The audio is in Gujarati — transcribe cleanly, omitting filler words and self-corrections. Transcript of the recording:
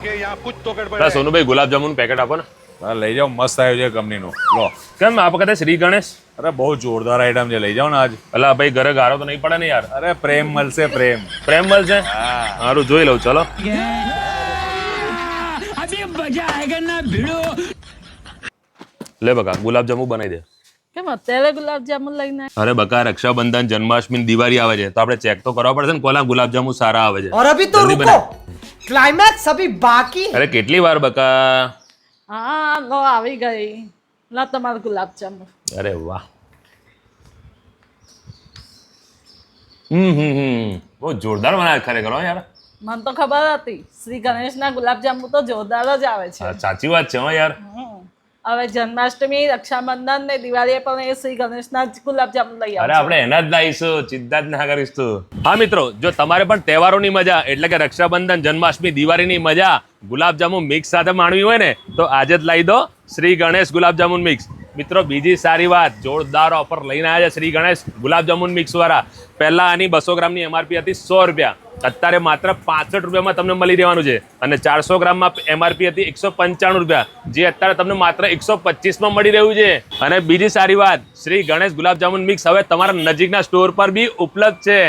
સોનુભાઈ ગુલાબ જામુન પેકેટ આપો ને. લઈ જાઓ, મસ્ત આવ્યું છે કંપનીનું. લો. કેમ આ વખતે શ્રી ગણેશ? અરે બહુ જોરદાર આઈટમ છે, લઈ જાઓ ને આજ. અલા ભાઈ ઘરે ગારો તો નહીં પડે ને યાર. અરે પ્રેમ મળશે, પ્રેમ. પ્રેમ મળશે. સારું જોઈ લઉં, ચલો. લે બકા ગુલાબ જામુ બનાવી દે. કેમ અત્યારે ગુલાબ જામુન લઈને? અરે બકા રક્ષાબંધન, જન્માષ્ટમી, દિવાળી આવે છે તો આપણે ચેક તો કરવા પડશે ને કોલા ગુલાબ જામુ સારા આવે છે. और अभी तो रुको, क्लाइमैक्स अभी बाकी है. અરે કેટલી વાર બકા. હા લો આવી ગઈ. લા તમારું ગુલાબ જામુન. અરે વાહ. બહુ જોરદાર બનાવે ખરેખર હો યાર. મને તો ખબર હતી શ્રી ગણેશના ગુલાબ જાંબુ તો જોરદાર જ આવે છે. સાચી વાત છે હો યાર. હવે જન્માષ્ટમી, રક્ષાબંધન ને દિવાળીએ પણ એ શ્રી ગણેશના જ ગુલાબ જાંબુ લઈ અરે આવજો. આપણે એના જ લાવીશું, ચિંતા જ ના કરીશ તું. હા મિત્રો, જો તમારે પણ તહેવારોની મજા એટલે કે રક્ષાબંધન, જન્માષ્ટમી, દિવાળીની મજા ગુલાબ જામુન મિક્સ સાથે માણવી હોય ને તો આજે જ લાવી દો શ્રી ગણેશ ગુલાબ જામુન મિક્સ. મિત્રો બીજી સારી વાત, જોરદાર ઓફર લઈને આવ્યા છે શ્રી ગણેશ ગુલાબ જામુન મિક્સ વાળા. પહેલા આની 200 ગ્રામની એમઆરપી હતી 100 રૂપિયા, અત્યારે માત્ર 65 રૂપિયામાં તમને મળી રહેવાનું છે. અને 400 ગ્રામમાં એમઆરપી હતી 195 રૂપિયા, જે અત્યારે તમને માત્ર 125માં મળી રહ્યું છે. અને બીજી સારી વાત, શ્રી ગણેશ ગુલાબ જામુન મિક્સ હવે તમારા નજીકના સ્ટોર પર બી ઉપલબ્ધ છે.